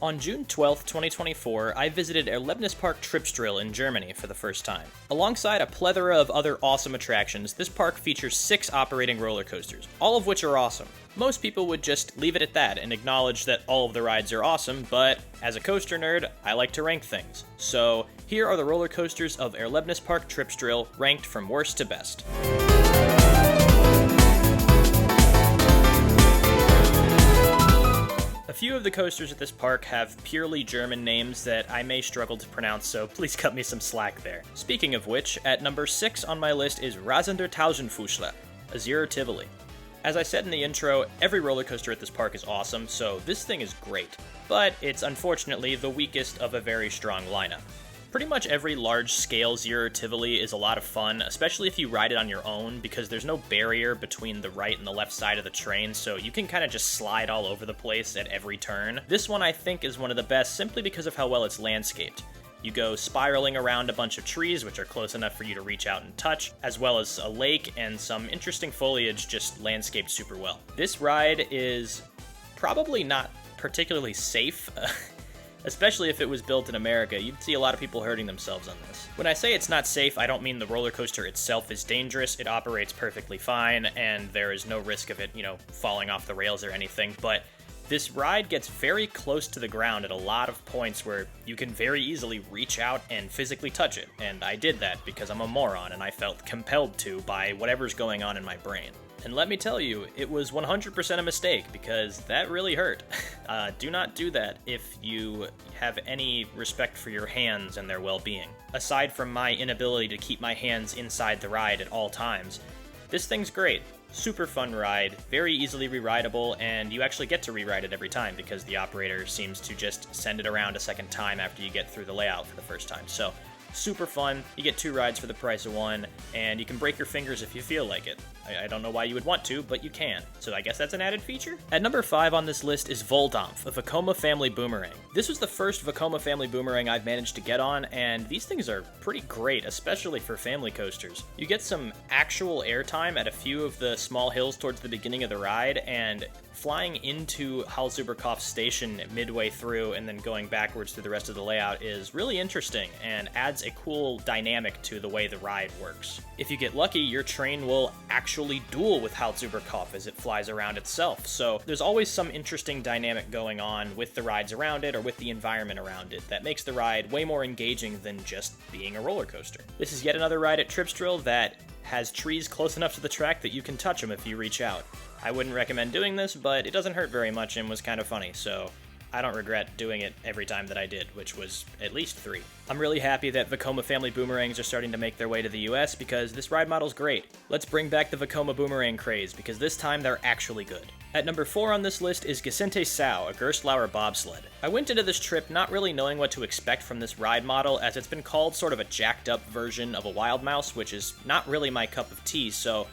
On June 12, 2024, I visited Erlebnispark Tripsdrill in Germany for the first time. Alongside a plethora of other awesome attractions, this park features 6 operating roller coasters, all of which are awesome. Most people would just leave it at that and acknowledge that all of the rides are awesome, but as a coaster nerd, I like to rank things. So here are the roller coasters of Erlebnispark Tripsdrill ranked from worst to best. A few of the coasters at this park have purely German names that I may struggle to pronounce, so please cut me some slack there. Speaking of which, at number 6 on my list is Razender Tausendfüßler, a Zero Tivoli. As I said in the intro, every roller coaster at this park is awesome, so this thing is great, but it's unfortunately the weakest of a very strong lineup. Pretty much every large-scale Zero Tivoli is a lot of fun, especially if you ride it on your own, because there's no barrier between the right and the left side of the train, so you can kind of just slide all over the place at every turn. This one I think is one of the best simply because of how well it's landscaped. You go spiraling around a bunch of trees, which are close enough for you to reach out and touch, as well as a lake and some interesting foliage just landscaped super well. This ride is probably not particularly safe. Especially if it was built in America, you'd see a lot of people hurting themselves on this. When I say it's not safe, I don't mean the roller coaster itself is dangerous. It operates perfectly fine, and there is no risk of it, falling off the rails or anything, but this ride gets very close to the ground at a lot of points where you can very easily reach out and physically touch it, and I did that because I'm a moron and I felt compelled to by whatever's going on in my brain. And let me tell you, it was 100% a mistake, because that really hurt. Do not do that if you have any respect for your hands and their well-being. Aside from my inability to keep my hands inside the ride at all times, this thing's great. Super fun ride, very easily re-rideable, and you actually get to re-ride it every time because the operator seems to just send it around a second time after you get through the layout for the first time. So, super fun, you get 2 rides for the price of 1, and you can break your fingers if you feel like it. I don't know why you would want to, but you can. So I guess that's an added feature? At number 5 on this list is Voldampf, a Voma family boomerang. This was the first Voma family boomerang I've managed to get on, and these things are pretty great, especially for family coasters. You get some actual airtime at a few of the small hills towards the beginning of the ride, and flying into Hals-Uber-Kopf station midway through and then going backwards through the rest of the layout is really interesting and adds a cool dynamic to the way the ride works. If you get lucky, your train will actually duel with Hals-Uber-Kopf as it flies around itself, so there's always some interesting dynamic going on with the rides around it or with the environment around it that makes the ride way more engaging than just being a roller coaster. This is yet another ride at Tripsdrill that has trees close enough to the track that you can touch them if you reach out. I wouldn't recommend doing this, but it doesn't hurt very much and was kind of funny, so I don't regret doing it every time that I did, which was at least 3. I'm really happy that Voma family boomerangs are starting to make their way to the US because this ride model's great. Let's bring back the Voma Boomerang craze, because this time they're actually good. At number 4 on this list is Gentsagers, a Gerstlauer bobsled. I went into this trip not really knowing what to expect from this ride model, as it's been called sort of a jacked up version of a Wild Mouse, which is not really my cup of tea, so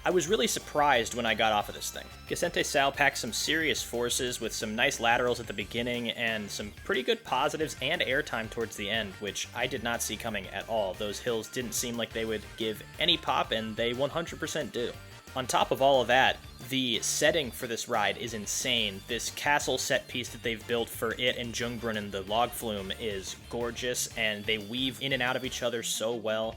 I was really surprised when I got off of this thing. Gentsagers packs some serious forces with some nice laterals at the beginning and some pretty good positives and airtime towards the end, which I did not see coming at all. Those hills didn't seem like they would give any pop, and they 100% do. On top of all of that, the setting for this ride is insane. This castle set piece that they've built for it and Jungbrunnen, the log flume, is gorgeous, and they weave in and out of each other so well.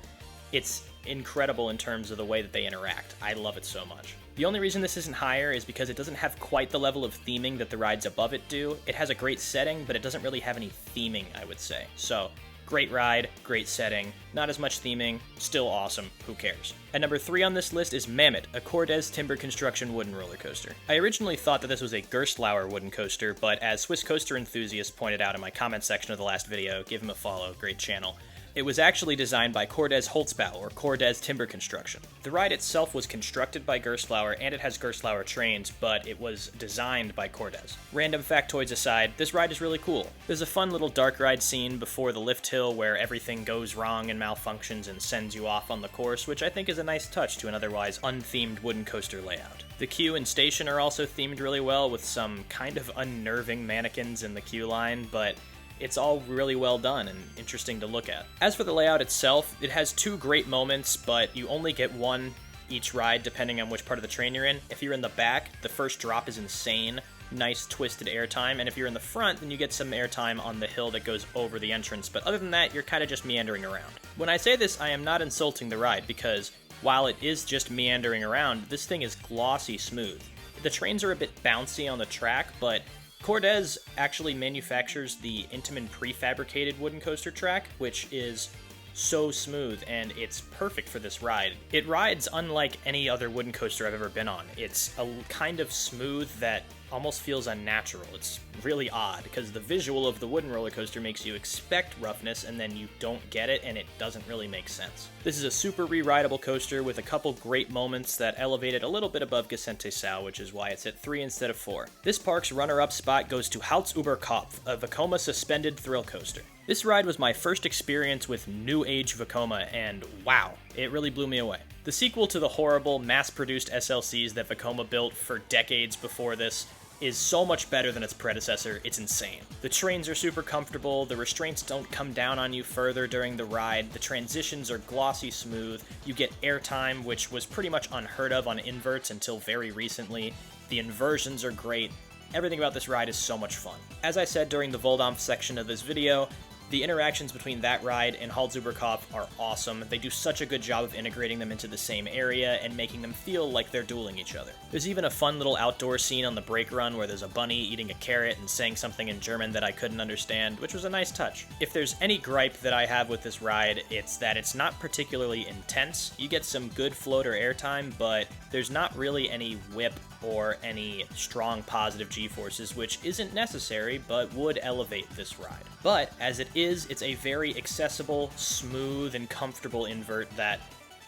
It's incredible in terms of the way that they interact. I love it so much. The only reason this isn't higher is because it doesn't have quite the level of theming that the rides above it do. It has a great setting, but it doesn't really have any theming, I would say. So, great ride, great setting, not as much theming, still awesome, who cares? At number 3 on this list is Mammoth, a Cordes timber construction wooden roller coaster. I originally thought that this was a Gerstlauer wooden coaster, but as Swiss Coaster Enthusiast pointed out in my comment section of the last video, give him a follow, great channel. It was actually designed by Cordes Holzbau, or Cordes Timber Construction. The ride itself was constructed by Gerstlauer, and it has Gerstlauer trains, but it was designed by Cordes. Random factoids aside, this ride is really cool. There's a fun little dark ride scene before the lift hill where everything goes wrong and malfunctions and sends you off on the course, which I think is a nice touch to an otherwise unthemed wooden coaster layout. The queue and station are also themed really well, with some kind of unnerving mannequins in the queue line, but it's all really well done and interesting to look at. As for the layout itself, it has 2 great moments, but you only get one each ride depending on which part of the train you're in. If you're in the back, the first drop is insane. nice twisted airtime, and if you're in the front, then you get some airtime on the hill that goes over the entrance, but other than that, you're kind of just meandering around. When I say this, I am not insulting the ride, because while it is just meandering around, this thing is glossy smooth. The trains are a bit bouncy on the track, but Cordes actually manufactures the Intamin prefabricated wooden coaster track, which is so smooth, and it's perfect for this ride. It rides unlike any other wooden coaster I've ever been on. It's a kind of smooth that almost feels unnatural. It's really odd, because the visual of the wooden roller coaster makes you expect roughness, and then you don't get it, and it doesn't really make sense. This is a super re-rideable coaster with a couple great moments that elevate it a little bit above Gentsagers, which is why it's at 3 instead of 4. This park's runner-up spot goes to Hals-Uber-Kopf, a Voma suspended thrill coaster. This ride was my first experience with new age Vekoma, and wow, it really blew me away. The sequel to the horrible, mass-produced SLCs that Vekoma built for decades before this is so much better than its predecessor, it's insane. The trains are super comfortable, the restraints don't come down on you further during the ride, the transitions are glossy smooth, you get airtime, which was pretty much unheard of on inverts until very recently, the inversions are great, everything about this ride is so much fun. As I said during the Voldampf section of this video, the interactions between that ride and Hals UberCop are awesome. They do such a good job of integrating them into the same area and making them feel like they're dueling each other. There's even a fun little outdoor scene on the brake run where there's a bunny eating a carrot and saying something in German that I couldn't understand, which was a nice touch. If there's any gripe that I have with this ride, it's that it's not particularly intense. You get some good floater airtime, but there's not really any whip or any strong positive G-forces, which isn't necessary, but would elevate this ride. But, as it is, it's a very accessible, smooth, and comfortable invert that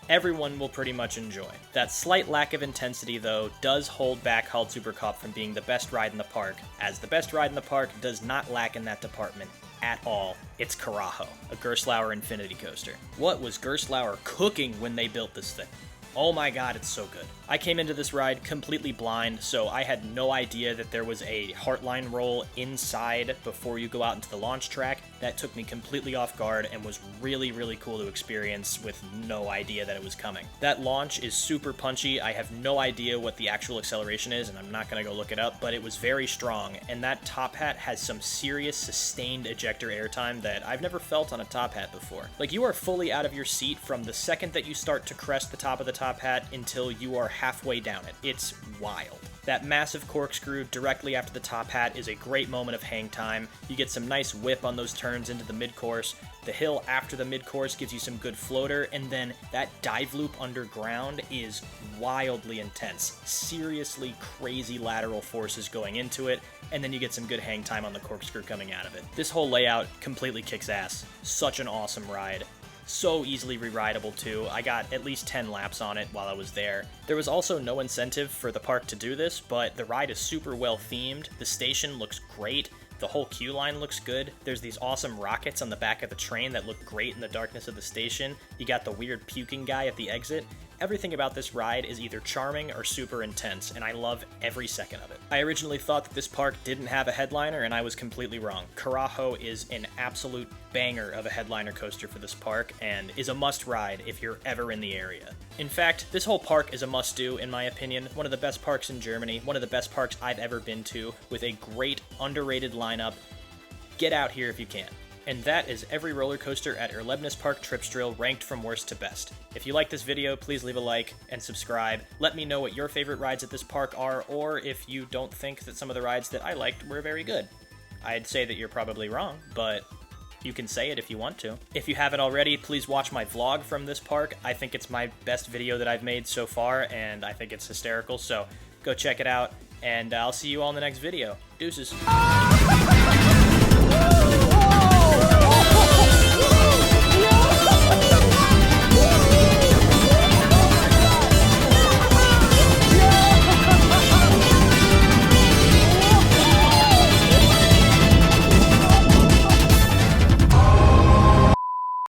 everyone will pretty much enjoy. That slight lack of intensity, though, does hold back Hals UberCop from being the best ride in the park, as the best ride in the park does not lack in that department at all. It's Karo, a Gerstlauer Infinity Coaster. What was Gerstlauer cooking when they built this thing? Oh my god, it's so good. I came into this ride completely blind, so I had no idea that there was a Heartline roll inside before you go out into the launch track. That took me completely off guard and was really, really cool to experience with no idea that it was coming. That launch is super punchy. I have no idea what the actual acceleration is, and I'm not going to go look it up, but it was very strong, and that top hat has some serious sustained ejector airtime that I've never felt on a top hat before. Like, you are fully out of your seat from the second that you start to crest the top of the top hat until you are halfway down it. It's wild. That massive corkscrew directly after the top hat is a great moment of hang time. You get some nice whip on those turns into the mid-course. The hill after the mid-course gives you some good floater, and then that dive loop underground is wildly intense. Seriously crazy lateral forces going into it, and then you get some good hang time on the corkscrew coming out of it. This whole layout completely kicks ass. Such an awesome ride. So easily re-rideable too. I got at least 10 laps on it while I was there. There was also no incentive for the park to do this, but the ride is super well themed. The station looks great. The whole queue line looks good. There's these awesome rockets on the back of the train that look great in the darkness of the station. You got the weird puking guy at the exit. Everything about this ride is either charming or super intense, and I love every second of it. I originally thought that this park didn't have a headliner, and I was completely wrong. Karo is an absolute banger of a headliner coaster for this park, and is a must-ride if you're ever in the area. In fact, this whole park is a must-do, in my opinion. One of the best parks in Germany, one of the best parks I've ever been to, with a great, underrated lineup. Get out here if you can. And that is every roller coaster at Erlebnispark Tripsdrill ranked from worst to best. If you like this video, please leave a like and subscribe. Let me know what your favorite rides at this park are, or if you don't think that some of the rides that I liked were very good. I'd say that you're probably wrong, but you can say it if you want to. If you haven't already, please watch my vlog from this park. I think it's my best video that I've made so far, and I think it's hysterical, so go check it out, and I'll see you all in the next video. Deuces.